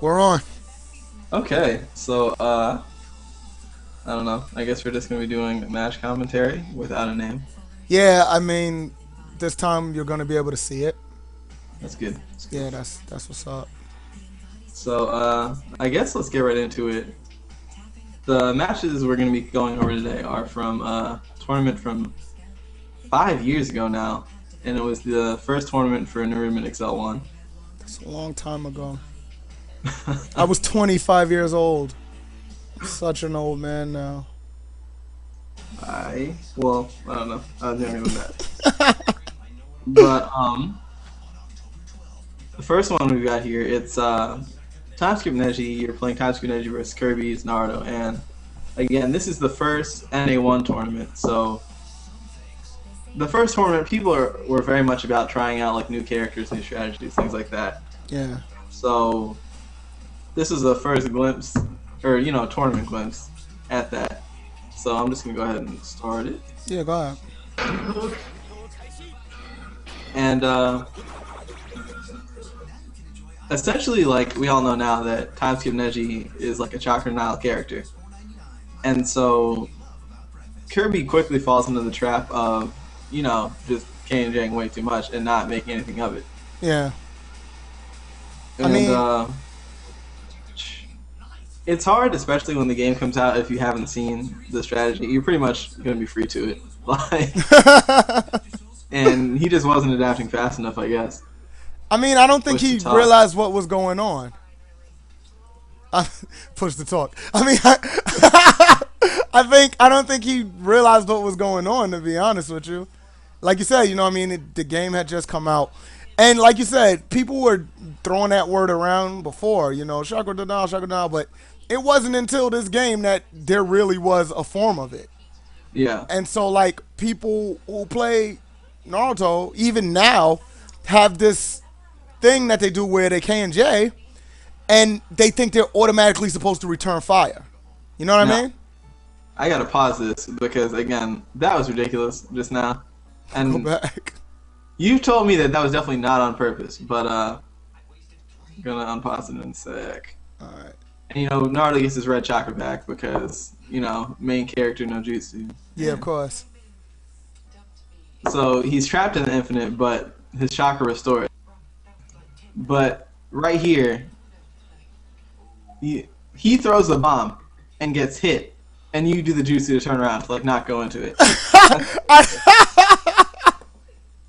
We're on. Okay, so I don't know. I guess we're just gonna be doing match commentary without a name. Yeah, I mean, this time you're gonna be able to see it. That's good. That's good. Yeah, that's what's up. So I guess let's get right into it. The matches we're gonna be going over today are from a tournament from 5 years ago now, and it was the first tournament for Nerumen XL1. That's a long time ago. I was 25 years old. I'm such an old man now. I don't know. I was younger than that. But the first one we've got here, it's Timeskip Neji. You're playing Timeskip Neji versus Kirby's Naruto, and again, this is the first NA1 tournament. So the first tournament, people were very much about trying out like new characters, new strategies, things like that. Yeah. So this is the first glimpse, or tournament glimpse at that. So I'm just gonna go ahead and start it. Yeah, go ahead. And essentially, like we all know now that Timeskip Neji is like a Chakra Nile character, and so Kirby quickly falls into the trap of just KNJing way too much and not making anything of it. Yeah. And it's hard, especially when the game comes out. If you haven't seen the strategy, you're pretty much gonna be free to it. Like, and he just wasn't adapting fast enough, I guess. I mean, I don't think he realized what was going on. Push the talk. I mean, I don't think he realized what was going on, to be honest with you. Like you said, the game had just come out. And like you said, people were throwing that word around before, chakra denial, but it wasn't until this game that there really was a form of it. Yeah. And so, like, people who play Naruto, even now, have this thing that they do where they KNJ, and they think they're automatically supposed to return fire. You know what I mean? I gotta pause this because, again, that was ridiculous just now. And go back. You told me that was definitely not on purpose, but I'm gonna unpause it in a sec. Alright. And Naruto gets his red chakra back because, main character no jutsu. Yeah, of course. So he's trapped in the infinite, but his chakra restored. But right here, he throws a bomb and gets hit, and you do the jutsu to turn around to not go into it.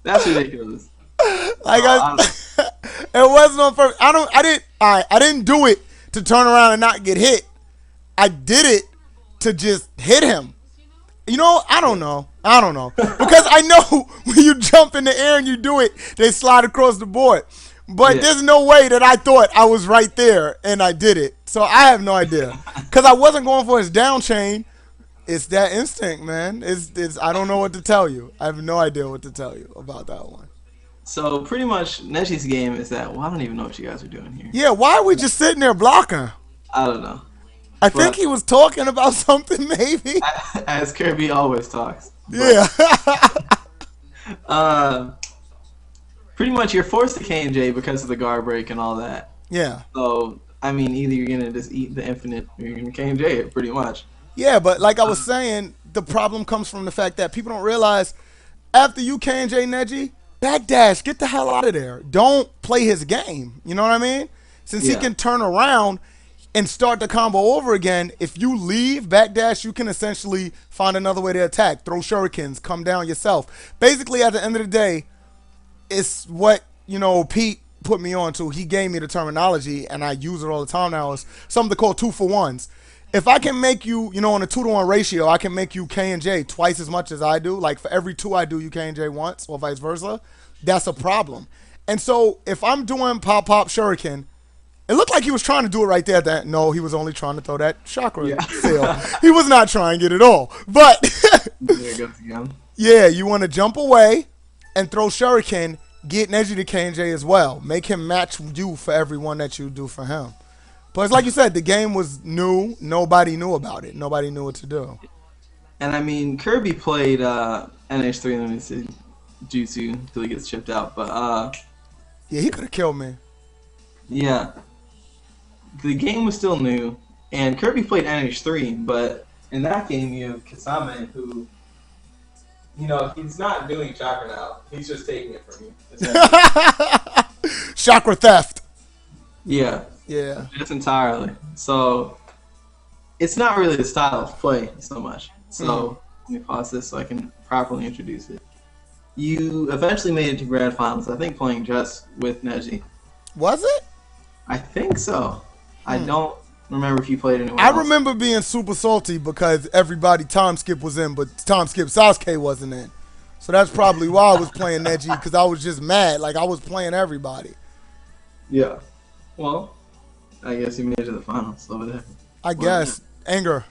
That's ridiculous. Like it wasn't on purpose. I didn't do it to turn around and not get hit. I did it to just hit him. I don't know. Because I know when you jump in the air and you do it, they slide across the board. But there's no way that I thought I was right there and I did it. So I have no idea. Because I wasn't going for his down chain. It's that instinct, man. It's I don't know what to tell you. I have no idea what to tell you about that one. So pretty much Neji's game is that, I don't even know what you guys are doing here. Yeah, why are we just sitting there blocking? I don't know. I think he was talking about something, maybe. As Kirby always talks. Yeah. Pretty much you're forced to KNJ because of the guard break and all that. Yeah. So, I mean, either you're going to just eat the infinite or you're going to KNJ it, pretty much. Yeah, but like I was saying, the problem comes from the fact that people don't realize after you KNJ Neji, backdash, get the hell out of there. Don't play his game. You know what I mean? Since he can turn around and start the combo over again, if you leave backdash, you can essentially find another way to attack. Throw shurikens, come down yourself. Basically, at the end of the day, it's what, Pete put me on to. He gave me the terminology, and I use it all the time now. It's something called 2-for-1s. If I can make you, on a 2-to-1 ratio, I can make you KNJ twice as much as I do. Like for every 2 I do, you KNJ once, or vice versa. That's a problem. And so if I'm doing pop shuriken, it looked like he was trying to do it right there. No, he was only trying to throw that chakra seal. He was not trying it at all. But there it goes again. Yeah, you want to jump away and throw shuriken, get Neji to KNJ as well. Make him match you for every one that you do for him. But it's like you said, the game was new. Nobody knew about it. Nobody knew what to do. And I mean, Kirby played NH3 and then Jutsu until he gets chipped out. But yeah, he could have killed me. Yeah. the game was still new, and Kirby played NH3, but in that game you have Kasame, who, he's not doing chakra now. He's just taking it from you. Chakra theft. Yeah. Yeah. Just entirely. So it's not really the style of play so much. So let me pause this so I can properly introduce it. You eventually made it to grand finals, I think playing just with Neji. Was it? I think so. I don't remember if you played anyone I else. remember being super salty because everybody time skip was in, but time skip Sasuke wasn't in. So that's probably why I was playing Neji, because I was just mad. Like, I was playing everybody. Yeah. Well, I guess you made it to the finals over there. I guess. Anger.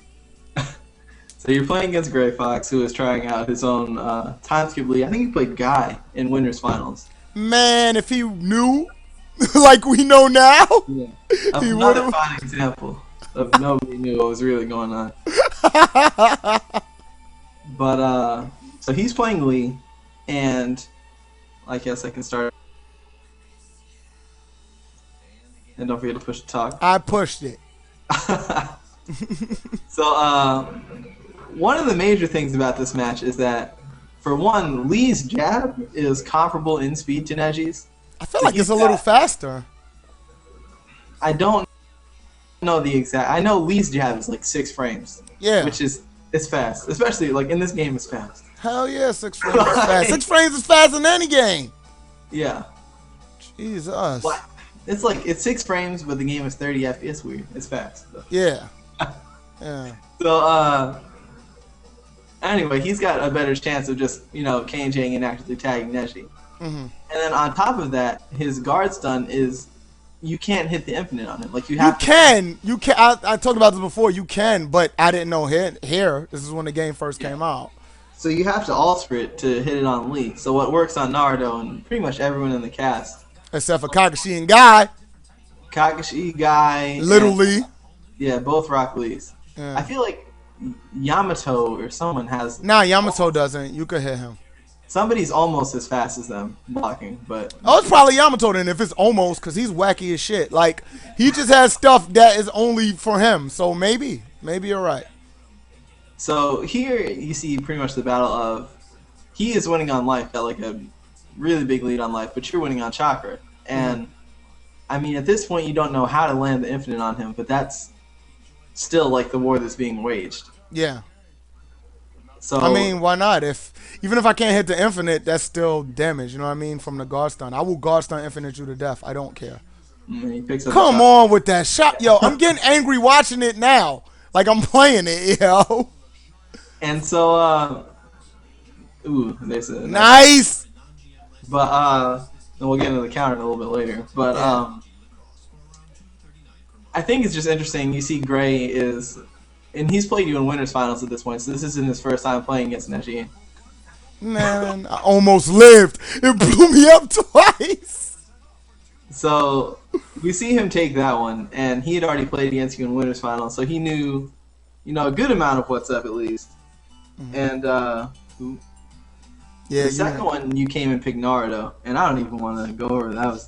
So you're playing against GrayFox, who is trying out his own time skip league. I think he played Guy in winners finals. Man, if he knew, like we know now, Yeah. he Another would have. fine example of nobody knew what was really going on. But so he's playing Lee, and I guess I can start. And don't forget to push the talk. I pushed it. So one of the major things about this match is that, for one, Lee's jab is comparable in speed to Neji's. I feel like it's a little faster. I don't know the exact. I know Lee's jab is like 6 frames. Yeah. Which is, it's fast, especially like in this game. It's fast. Hell yeah, 6 frames is fast. 6 frames is faster than any game. Yeah. Jesus. What? It's 6 frames, but the game is 30 FPS. Weird. It's fast. So. Yeah. Yeah. So anyway, he's got a better chance of just KJing and actually tagging Neji. And then on top of that, his guard stun is, you can't hit the infinite on him. Like you can. I talked about this before. You can, but I didn't know here. This is when the game first came out. So you have to alter it to hit it on Lee. So what works on Naruto and pretty much everyone in the cast, except for Kakashi and Guy. Kakashi, Guy, Little Lee. Yeah, both Rock Lees. Yeah. I feel like Yamato or someone has. Nah, Yamato doesn't. You could hit him. Somebody's almost as fast as them blocking, but. Oh, it's probably Yamato then if it's almost, because he's wacky as shit. Like, he just has stuff that is only for him. So maybe you're right. So here you see pretty much the battle of, he is winning on life, got like a really big lead on life, but you're winning on chakra. And I mean, at this point, you don't know how to land the infinite on him, but that's still like the war that's being waged. Yeah. So I mean, why not? Even if I can't hit the infinite, that's still damage. You know what I mean? From the guard stun, I will guard stun infinite you to death. I don't care. He picks up Come on with that shot, yo! I'm getting angry watching it now. Like I'm playing it, yo. And so, ooh, there's a nice. But and we'll get into the counter a little bit later. But I think it's just interesting. You see, Gray is, and he's played you in winners finals at this point. So this isn't his first time playing against Neji. Man, I almost lived. It blew me up twice. So we see him take that one, and he had already played against you in winners finals, so he knew, a good amount of what's up at least. And the second one, you came and picked Naruto, and I don't even want to go over that.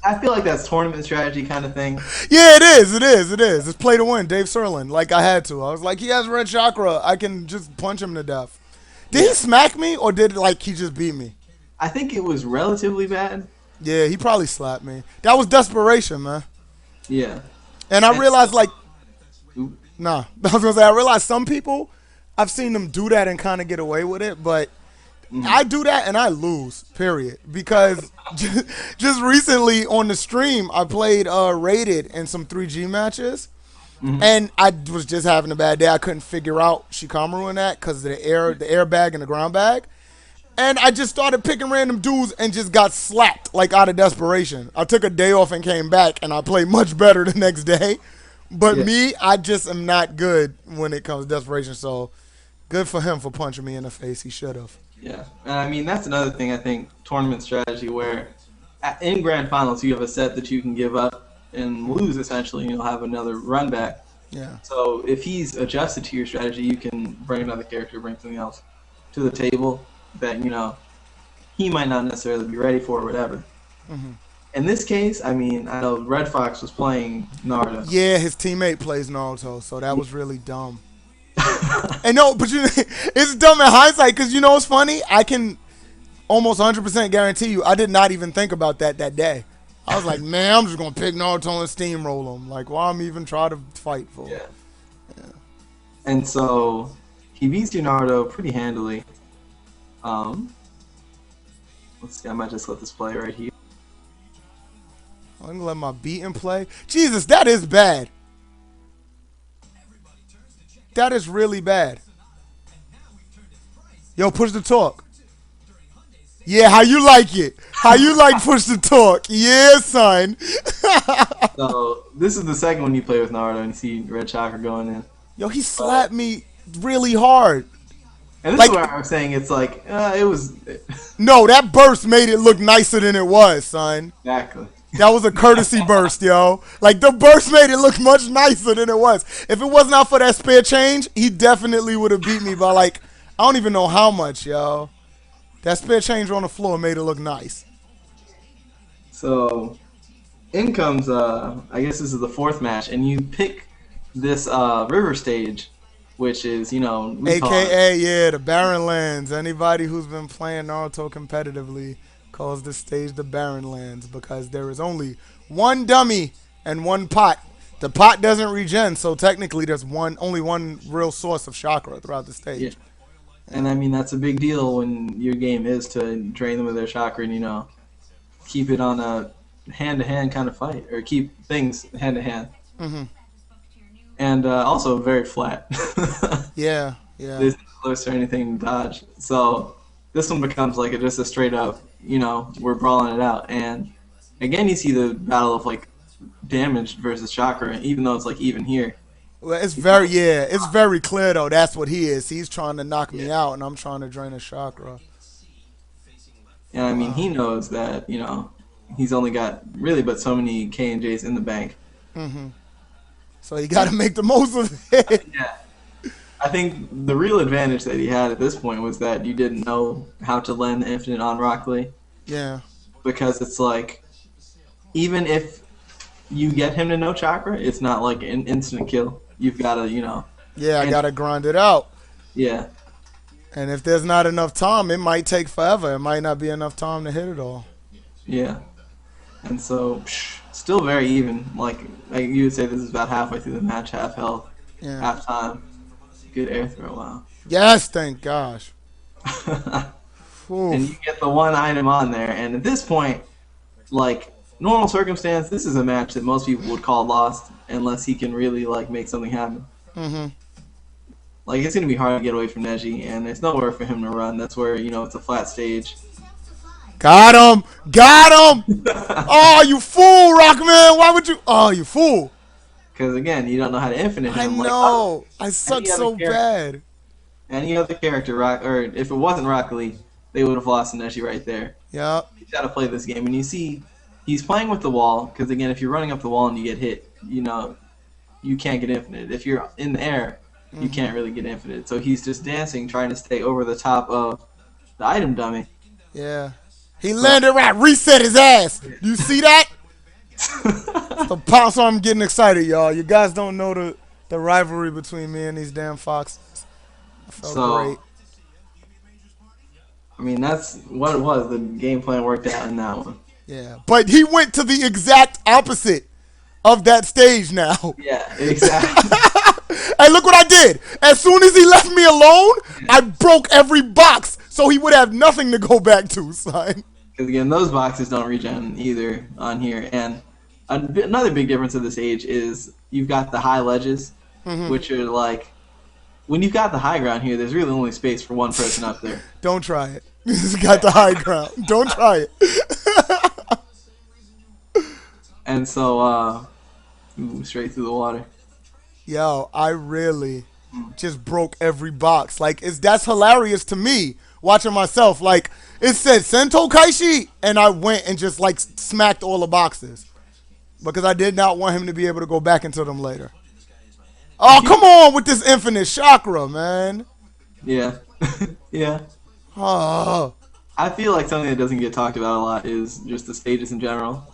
I feel like that's tournament strategy kind of thing. Yeah, it is. It's play to win. Dave Serlin. Like I had to. I was like, he has red chakra. I can just punch him to death. Did he smack me or did he just beat me? I think it was relatively bad. Yeah, he probably slapped me. That was desperation, man. Yeah. And I realized I realized some people, I've seen them do that and kind of get away with it, but I do that and I lose, period. Because just recently on the stream, I played Rated in some 3G matches, and I was just having a bad day. I couldn't figure out Shikamaru in that because of the air bag and the ground bag. And I just started picking random dudes and just got slapped, like out of desperation. I took a day off and came back, and I played much better the next day. But me, I just am not good when it comes to desperation. So good for him for punching me in the face. He should have. Yeah. And I mean, that's another thing, I think, tournament strategy, where in grand finals you have a set that you can give up and lose, essentially, and you'll have another run back. Yeah. So if he's adjusted to your strategy, you can bring another character, bring something else to the table that, he might not necessarily be ready for or whatever. In this case, I mean, I know Red Fox was playing Naruto. Yeah, his teammate plays Naruto, so that was really dumb. And no, but it's dumb in hindsight because you know what's funny? I can almost 100% guarantee you, I did not even think about that day. I was like, man, I'm just gonna pick Naruto and steamroll him. Like, why I'm even trying to fight for? Yeah. And so he beats Naruto pretty handily. Let's see, I might just let this play right here. I'm gonna let my beating play. Jesus, that is bad. That is really bad. Yo, push the talk. Yeah, how you like it? How you like push the talk? Yeah, son. So this is the second one you play with Naruto and you see Red Chakra going in. Yo, he slapped me really hard. And this Like- is where I'm saying it's like, it was... No, that burst made it look nicer than it was, son. Exactly. That was a courtesy burst, yo. Like, the burst made it look much nicer than it was. If it was not for that spare change, he definitely would have beat me by, like, I don't even know how much, yo. That spare change on the floor made it look nice. So, in comes, I guess this is the fourth match, and you pick this river stage, which is, we call it- AKA, yeah, the Barren Lands. Anybody who's been playing Naruto competitively calls this stage the Barren Lands because there is only one dummy and one pot. The pot doesn't regen, so technically there's only one real source of chakra throughout the stage. Yeah. And I mean, that's a big deal when your game is to drain them of their chakra and, keep it on a hand-to-hand kind of fight, or keep things hand-to-hand. Mm-hmm. And also very flat. Yeah. There's no close or anything to dodge. So this one becomes like just a straight up, we're brawling it out. And again, you see the battle of like damage versus chakra, even though it's like even here. Well, it's very clear though. That's what he is. He's trying to knock me out, and I'm trying to drain his chakra. And I mean, he knows that he's only got really but so many K and J's in the bank. Mm-hmm. So you got to make the most of it. Yeah. I think the real advantage that he had at this point was that you didn't know how to land the infinite on Rock Lee. Yeah. Because it's like, even if you get him to no chakra, it's not like an instant kill. You've got to, Yeah, I got to grind it out. Yeah. And if there's not enough time, it might take forever. It might not be enough time to hit it all. Yeah. And so, still very even. Like you would say this is about halfway through the match, half health, half time. Good air throw, wow. Yes, thank gosh. And you get the one item on there, and at this point, like, normal circumstance, this is a match that most people would call lost, unless he can really, like, make something happen. Mm-hmm. Like, it's going to be hard to get away from Neji, and there's nowhere for him to run. That's where, it's a flat stage. Got him! Got him! Oh, you fool, Rockman! Why would you? Oh, you fool! Because, again, you don't know how to infinite him. I know. I suck so bad. Any other character, or if it wasn't Rock Lee, they would have lost to Neji right there. Yeah. You got to play this game, and you see he's playing with the wall, because, again, if you're running up the wall and you get hit, you can't get infinite. If you're in the air, you can't really get infinite. So he's just dancing, trying to stay over the top of the item dummy. Yeah. He landed right, reset his ass. Do you see that? So I'm getting excited, y'all. You guys don't know the rivalry between me and these damn foxes. I felt great. I mean, that's what it was. The game plan worked out in that one. Yeah. But he went to the exact opposite of that stage now. Yeah, exactly. Hey, look what I did. As soon as he left me alone, I broke every box so he would have nothing to go back to, son. Because, again, those boxes don't regen either on here. And another big difference of this age is you've got the high ledges, which are like, when you've got the high ground here, there's really only space for one person up there. Don't try it. He's got the high ground. Don't try it. And so, straight through the water. Yo, I really just broke every box. Like, that's hilarious to me, watching myself. Like, it said Sento Kaishi, and I went and just, like, smacked all the boxes. Because I did not want him to be able to go back into them later. Oh, come on with this infinite chakra, man. Yeah. Yeah. Oh. I feel like something that doesn't get talked about a lot is just the stages in general.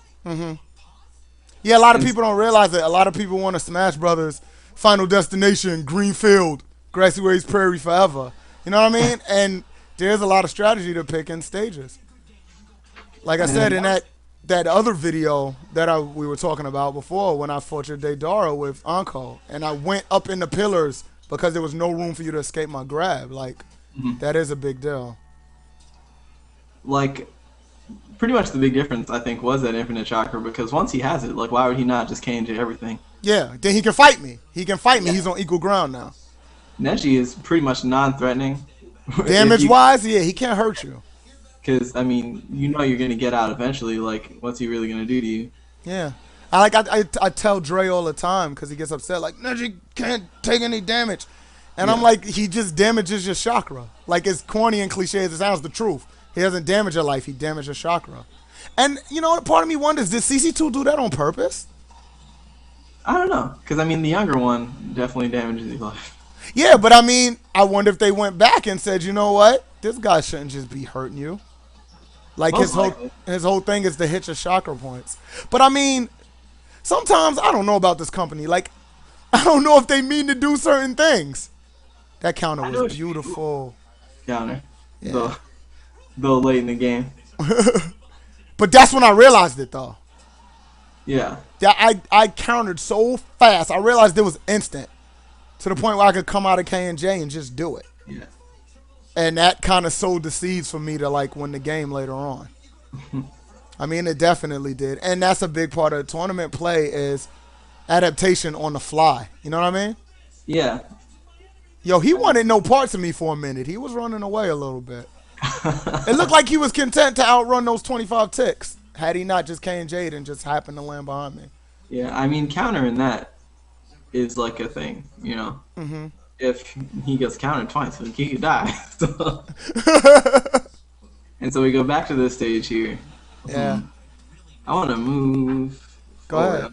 Yeah, a lot of And people don't realize that. A lot of people want to Smash Brothers, Final Destination, Greenfield, Grassy Ways Prairie forever. You know what I mean? And there's a lot of strategy to pick in stages. Like I said and in that other video that we were talking about before, when I fought your Deidara with Anko, and I went up in the pillars because there was no room for you to escape my grab. Like that is a big deal. like pretty much the big difference I think was that infinite chakra because once he has it, like why would he not just KNJ everything? Yeah, then he can fight me. He can fight me. He's on equal ground now. Neji is pretty much non-threatening. Damage wise, yeah, he can't hurt you. Because I mean, you know you're gonna get out eventually. Like, what's he really gonna do to you? Yeah. I tell Dre all the time because he gets upset like Neji can't take any damage, and I'm like he just damages your chakra. Like as corny and cliche as it sounds, the truth. He doesn't damage your life. He damages your chakra. And you know, part of me wonders, did CC2 do that on purpose? I don't know, because I mean the younger one definitely damages your life. Yeah, but I mean, I wonder if they went back and said, you know what, this guy shouldn't just be hurting you. Like his whole thing is to hit your chakra points. But I mean, sometimes I don't know about this company. Like, I don't know if they mean to do certain things. That counter was beautiful. Counter. Yeah. Though late in the game. But that's when I realized it though. Yeah. I countered so fast. I realized it was instant. To the point where I could come out of K&J and just do it. Yeah. And that kind of sowed the seeds for me to like win the game later on. I mean, it definitely did. And that's a big part of tournament play is adaptation on the fly. You know what I mean? Yeah. Yo, he wanted no parts of me for a minute. He was running away a little bit. It looked like he was content to outrun those 25 ticks had he not just K&J'd and just happened to land behind me. Yeah, I mean, countering that is like a thing, you know? If he gets countered twice, he could die. So. And so we go back to this stage here. Yeah. I want to move. Go ahead.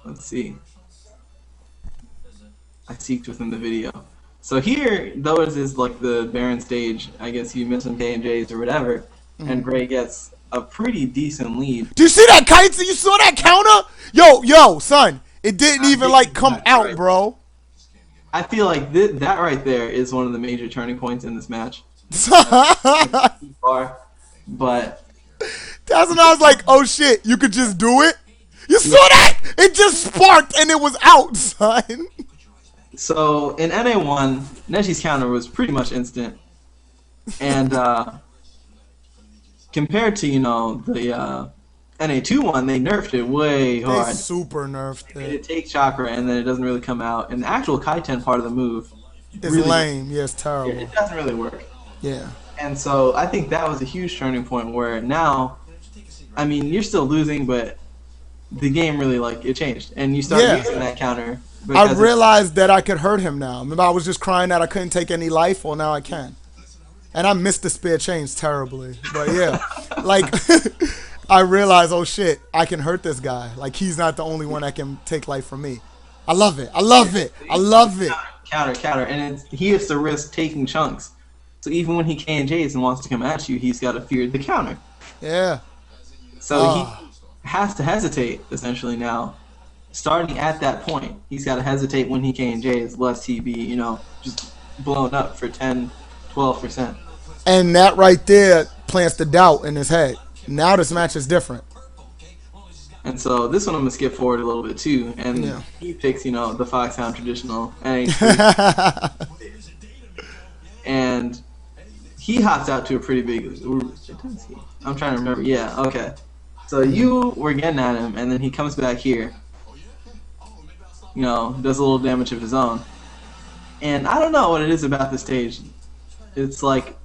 Let's see. I seeked within the video. So here, though it is like the barren stage, I guess you miss some K&Js or whatever, and Gray gets a pretty decent lead. Do you see that kite? You saw that counter? Yo, son. It didn't even like come out, right, bro. I feel like that right there is one of the major turning points in this match. But that's when I was like, oh shit, you could just do it? You saw that? It just sparked and it was out, son. So in NA1, Neji's counter was pretty much instant. And compared to, you know, the NA2 one, they nerfed it way hard. They super nerfed it. It takes chakra and then it doesn't really come out. And the actual Kaiten part of the move is really lame. Yeah, it's terrible. It doesn't really work. Yeah. And so I think that was a huge turning point where now, I mean, you're still losing, but the game really, like, it changed. And you start using that counter. I realized that I could hurt him now. Remember, I was just crying that I couldn't take any life. Well, now I can. And I missed the spear chains terribly. But yeah, like, I realized, oh shit, I can hurt this guy. Like, he's not the only one that can take life from me. I love it. I love it. I love it. Counter. And he has to risk taking chunks. So even when he K&Js and wants to come at you, he's got to fear the counter. Yeah. So he has to hesitate, essentially, now. Starting at that point, he's got to hesitate when he K&Js, lest he be, you know, just blown up for 10, 12%. And that right there plants the doubt in his head. Now this match is different. And so this one I'm going to skip forward a little bit, too. And he picks, you know, the Foxhound traditional NA3. And he hops out to a pretty big... I'm trying to remember. Yeah, okay. So you were getting at him, and then he comes back here. You know, does a little damage of his own. And I don't know what it is about this stage. It's like,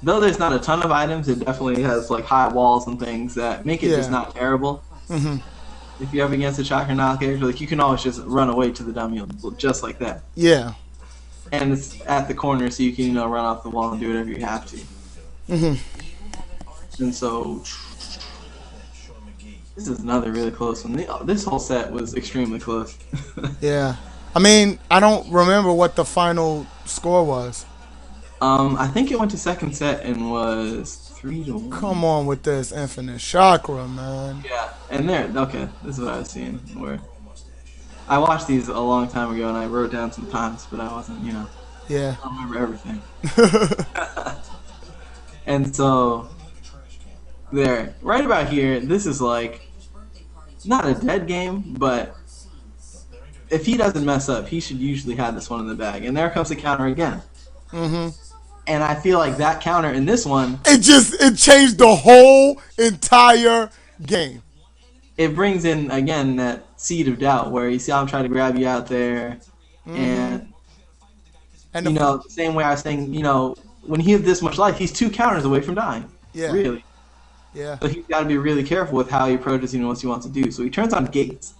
though there's not a ton of items, it definitely has like high walls and things that make it just not terrible. If you're up against a Chakra Knot character, like you can always just run away to the dummy just like that. Yeah. And it's at the corner, so you can, you know, run off the wall and do whatever you have to. And so this is another really close one. This whole set was extremely close. Yeah. I mean, I don't remember what the final score was. I think it went to second set and was 3-1. Come on with this infinite chakra, man. Yeah, and okay, this is what I was seeing. Where I watched these a long time ago, and I wrote down some times, but I wasn't, Yeah. I don't remember everything. And so, right about here, this is like, not a dead game, but if he doesn't mess up, he should usually have this one in the bag. And there comes the counter again. Mm-hmm. And I feel like that counter in this one, it changed the whole entire game. It brings in again that seed of doubt where you see how I'm trying to grab you out there, and the same way I was saying, when he has this much life, he's 2 counters away from dying. Yeah. Really. Yeah. So he's got to be really careful with how he approaches, what he wants to do. So he turns on gates,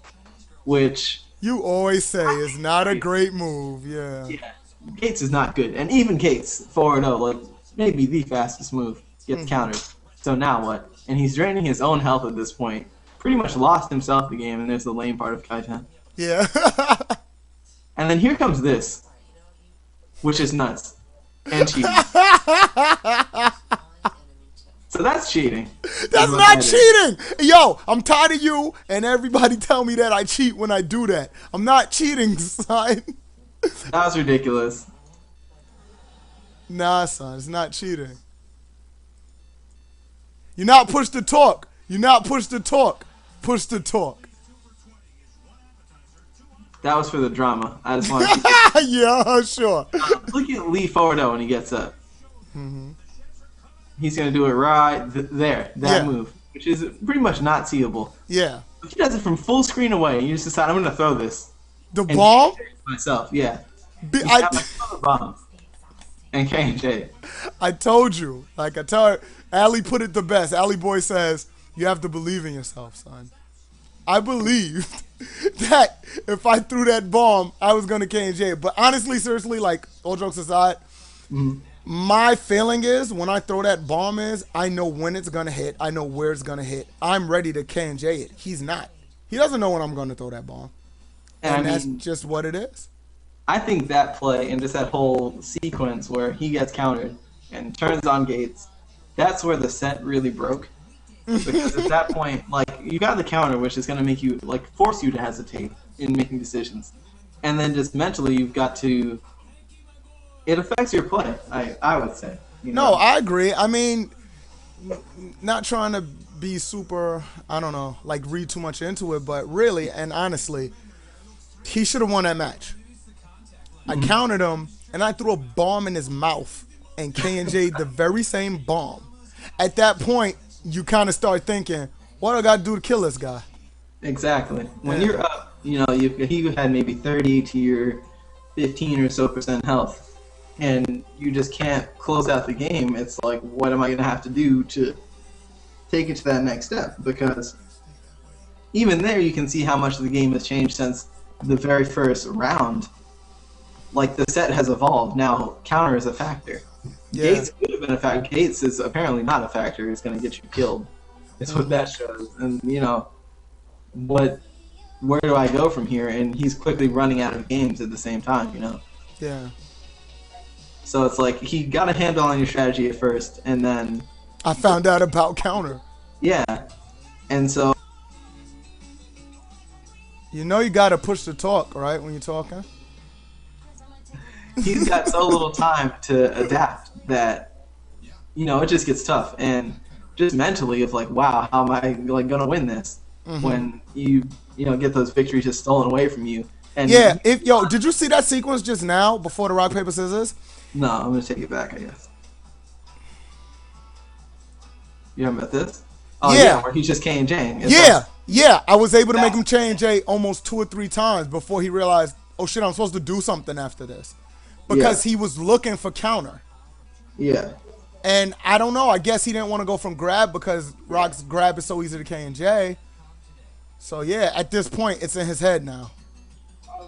which you always say is not a great move. Yeah. Yeah. Gates is not good, and even Gates 4-0, like maybe the fastest move, gets countered. So now what? And he's draining his own health at this point. Pretty much lost himself the game, and there's the lame part of Kaitan. Yeah. And then here comes this, which is nuts and cheating. So that's cheating. That's not cheating. Yo, I'm tired of you and everybody tell me that I cheat when I do that. I'm not cheating, son. That was ridiculous. Nah, son, it's not cheating. You're not push to talk. You're not push to talk. Push to talk. That was for the drama. I just wanted to yeah, sure. Look at Lee 4-0 when he gets up. Mm-hmm. He's going to do it right there. That move, which is pretty much not seeable. Yeah. If he does it from full screen away, and you just decide, I'm going to throw this. The bomb? Myself, yeah. I bomb. And K&J. I told you. Like I tell her, Allie put it the best. Allie Boy says, you have to believe in yourself, son. I believed that if I threw that bomb, I was going to K&J. But honestly, seriously, like, all jokes aside, my feeling is when I throw that bomb I know when it's going to hit. I know where it's going to hit. I'm ready to K&J it. He's not. He doesn't know when I'm going to throw that bomb. And that's just what it is. I think that play and just that whole sequence where he gets countered and turns on gates, that's where the set really broke. Because at that point, like, you got the counter, which is going to make you, like, force you to hesitate in making decisions. And then just mentally, you've got to... It affects your play, I would say. No, I agree. I mean, not trying to be super, I don't know, like, read too much into it, but really and honestly, he should have won that match. I countered him, and I threw a bomb in his mouth and K&J'd the very same bomb. At that point, you kind of start thinking, what do I got to do to kill this guy? Exactly. When you're up, he had maybe 30 to your 15 or so % health, and you just can't close out the game. It's like, what am I going to have to do to take it to that next step? Because even there, you can see how much the game has changed since the very first round. Like, the set has evolved. Now, counter is a factor. Yeah. Gates could have been a factor. Gates is apparently not a factor. It's going to get you killed. It's what that shows. And, where do I go from here? And he's quickly running out of games at the same time, Yeah. So it's like, he got a handle on your strategy at first, and then... I found out about counter. Yeah. And so... You got to push the talk, right, when you're talking? He's got so little time to adapt that, it just gets tough. And just mentally, it's like, wow, how am I going to win this? When you get those victories just stolen away from you. And yeah, did you see that sequence just now before the rock, paper, scissors? No, I'm going to take it back, I guess. You talking about this? Oh, yeah, where he's just K&J'ing. Yeah, I was able to make him K&J almost 2 or 3 times before he realized, oh shit, I'm supposed to do something after this. Because he was looking for counter. Yeah. And I don't know, I guess he didn't want to go from grab because Rock's grab is so easy to K&J. So yeah, at this point, it's in his head now.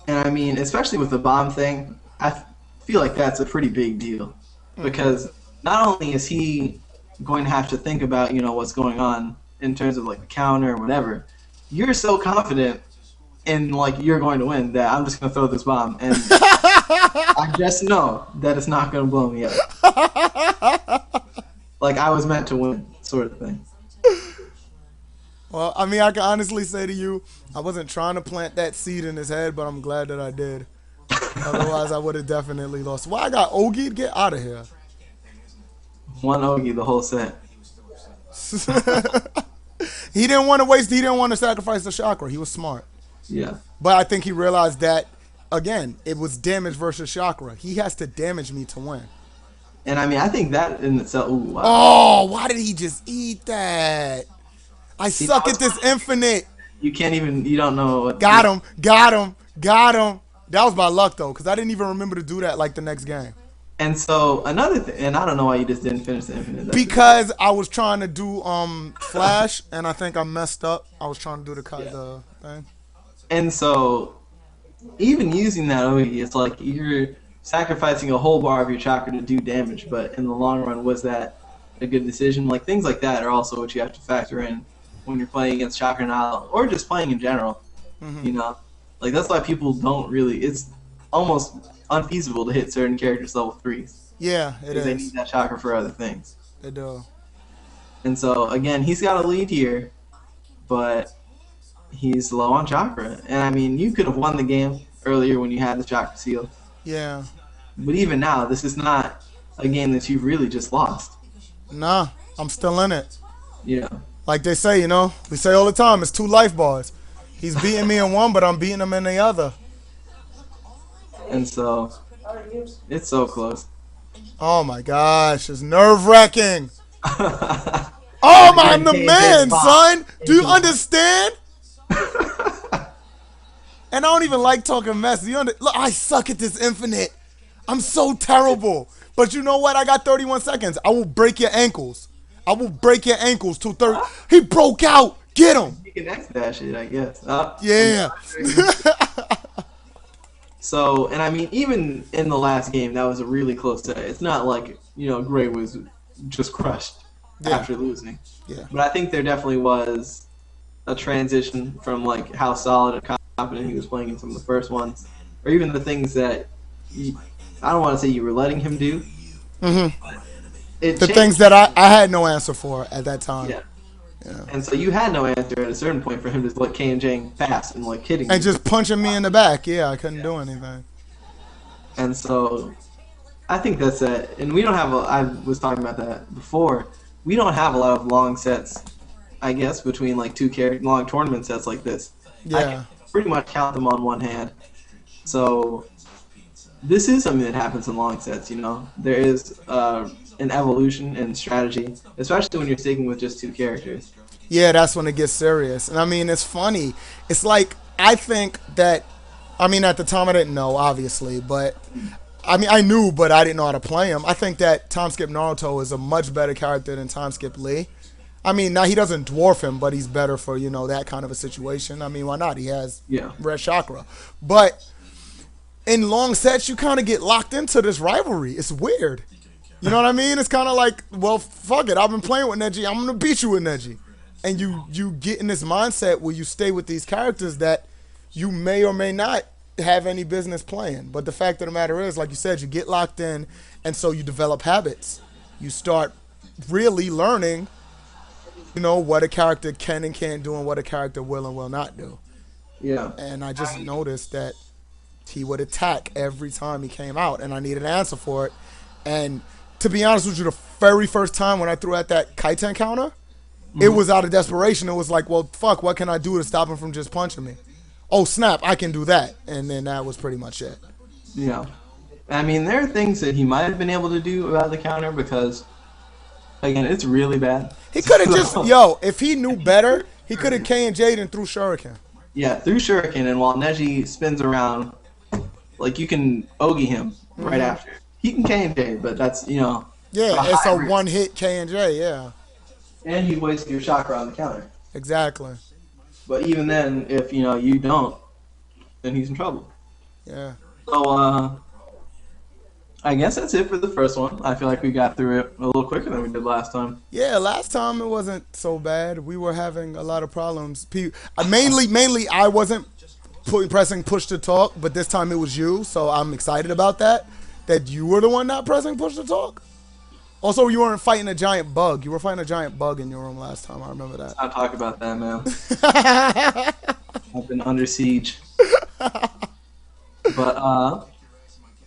And I mean, especially with the bomb thing, I feel like that's a pretty big deal. Because not only is he going to have to think about, what's going on in terms of like the counter or whatever, you're so confident in like you're going to win that I'm just going to throw this bomb. And I just know that it's not going to blow me up. like I was meant to win, sort of thing. Well, I mean, I can honestly say to you, I wasn't trying to plant that seed in his head, but I'm glad that I did. Otherwise, I would have definitely lost. Why I got Ogi? Get out of here. One Ogi the whole set. He didn't want to waste. He didn't want to sacrifice the chakra. He was smart. Yeah. But I think he realized that, again, it was damage versus chakra. He has to damage me to win. And I mean, I think that in itself. Ooh, wow. Oh, why did he just eat that? I See, suck that at this infinite. You can't even. You don't know. What Got him. Got him. Got him. That was my luck, though, because I didn't even remember to do that like the next game. And so another thing, and I don't know why you just didn't finish the infinite. Because I was trying to do flash, and I think I messed up. I was trying to do the thing. And so, even using that Ogi, it's like you're sacrificing a whole bar of your chakra to do damage. But in the long run, was that a good decision? Like things like that are also what you have to factor in when you're playing against Chakra Nile or just playing in general. Mm-hmm. You know, like that's why people don't really. It's almost unfeasible to hit certain characters level 3s. Yeah, it is. They need that chakra for other things. They do. And so again, he's got a lead here, but he's low on chakra. And I mean, you could have won the game earlier when you had the chakra seal. Yeah. But even now, this is not a game that you've really just lost. Nah, I'm still in it. Yeah. Like they say, you know, we say all the time, it's 2 life bars. He's beating me in one, but I'm beating him in the other. And so, it's so close. Oh my gosh, it's nerve-wracking. Oh my, I'm the man, son. Do you understand? And I don't even like talking mess. Look, I suck at this infinite. I'm so terrible. But you know what? I got 31 seconds. I will break your ankles. I will break your ankles to 30. He broke out. Get him. You can X dash it, I guess. Yeah. So, and I mean, even in the last game, that was a really close set. It's not like, you know, Gray was just crushed after losing. Yeah. But I think there definitely was a transition from, like, how solid and confident he was playing in some of the first ones, or even the things that, I don't want to say you were letting him do. Mm-hmm. The things that I had no answer for at that time. Yeah. Yeah. And so you had no answer at a certain point for him to like K&Jing fast and like hitting and you. just punching me in the back. Yeah, I couldn't do anything. And so I think that's it. And we don't have I was talking about that before. We don't have a lot of long sets, I guess, between like long tournament sets like this. Yeah. I can pretty much count them on one hand. So this is something that happens in long sets, you know. There is an evolution in strategy, especially when you're sticking with just 2 characters. Yeah, that's when it gets serious. And I mean, it's funny. It's like, I think that, I mean, at the time I didn't know, obviously, but I mean, I knew, but I didn't know how to play him. I think that Time Skip Naruto is a much better character than Time Skip Lee. I mean, now he doesn't dwarf him, but he's better for, you know, that kind of a situation. I mean, why not? He has red chakra. But in long sets, you kind of get locked into this rivalry. It's weird. You know what I mean? It's kind of like, well, fuck it. I've been playing with Neji. I'm going to beat you with Neji. And you get in this mindset where you stay with these characters that you may or may not have any business playing. But the fact of the matter is, like you said, you get locked in, and so you develop habits. You start really learning, you know, what a character can and can't do and what a character will and will not do. Yeah. And I just noticed that he would attack every time he came out, and I needed an answer for it. And to be honest with you, the very first time when I threw at that Kaiten counter, it was out of desperation. It was like, well, fuck, what can I do to stop him from just punching me? Oh, snap, I can do that. And then that was pretty much it. Yeah. I mean, there are things that he might have been able to do about the counter because, again, it's really bad. He could have just, if he knew better, he could have K&J'd and threw Shuriken. Yeah, through Shuriken, and while Neji spins around, like, you can Ogi him right after. He can K&J, but that's, you know... Yeah, it's a one-hit K&J, yeah. And you waste your chakra on the counter. Exactly. But even then, if, you know, you don't, then he's in trouble. Yeah. So, I guess that's it for the first one. I feel like we got through it a little quicker than we did last time. Yeah, last time it wasn't so bad. We were having a lot of problems. Mainly, I wasn't pressing push to talk, but this time it was you, so I'm excited about that. That you were the one not pressing push to talk. Also, you weren't fighting a giant bug. You were fighting a giant bug in your room last time. I remember that. I'll talk about that, man. I've been under siege. But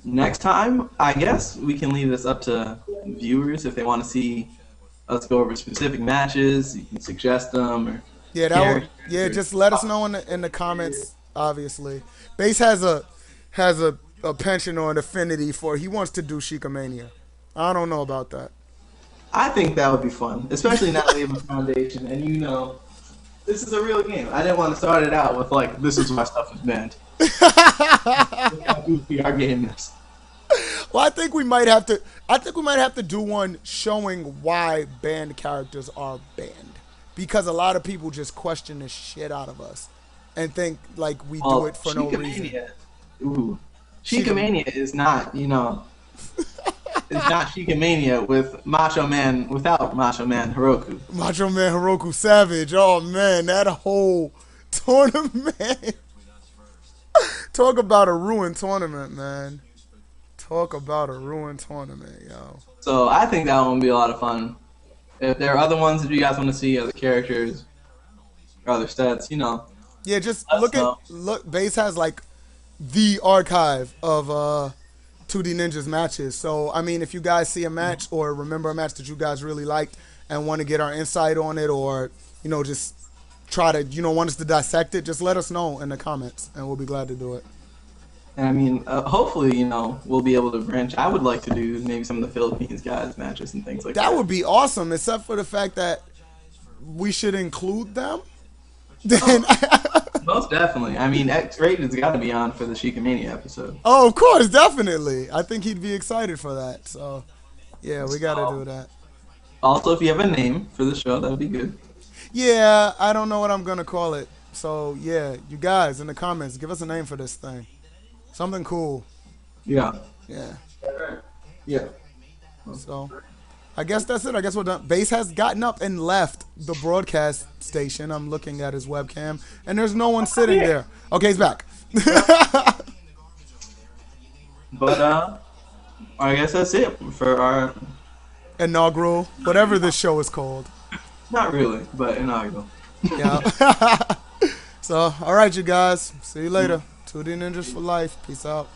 next time, I guess we can leave this up to viewers if they want to see us go over specific matches. You can suggest them or Yeah, just let us know in the comments. Obviously, Base has a penchant or an affinity for he wants to do Sheikamania. I don't know about that. I think that would be fun, especially now that we have a foundation and you know this is a real game. I didn't want to start it out with like this is why stuff is banned. Look how goofy our game is. Well, I think we might have to. I think we might have to do one showing why banned characters are banned, because a lot of people just question the shit out of us and think like we do it for no reason. Ooh, Sheikamania is not, you know, it's not Sheikamania with Macho Man without Macho Man Hiroku. Macho Man Hiroku Savage. Oh man, that whole tournament. Talk about a ruined tournament, man. Talk about a ruined tournament, yo. So I think that one would be a lot of fun. If there are other ones that you guys want to see, other characters, or other stats, you know. Yeah, just look. Base has like the archive of 2D Ninjas matches. So I mean, if you guys see a match or remember a match that you guys really liked and want to get our insight on it, or you know, just try to want us to dissect it, just let us know in the comments, and we'll be glad to do it. And I mean, hopefully, you know, we'll be able to branch. I would like to do maybe some of the Philippines guys matches and things like that. That would be awesome, except for the fact that we should include them. Then, most definitely. I mean, X-Rated's got to be on for the Sheikamania episode. Oh, of course, definitely. I think he'd be excited for that. So, yeah, we got to do that. Also, if you have a name for the show, that would be good. Yeah, I don't know what I'm going to call it. So, yeah, you guys in the comments, give us a name for this thing. Something cool. Yeah. Yeah. Yeah. So, I guess that's it. I guess we're done. Base has gotten up and left the broadcast station. I'm looking at his webcam, and there's no one sitting there. Okay, he's back. But, I guess that's it for our inaugural, whatever this show is called. Not really, but inaugural. Yeah. So, all right, you guys. See you later. 2D Ninjas for life. Peace out.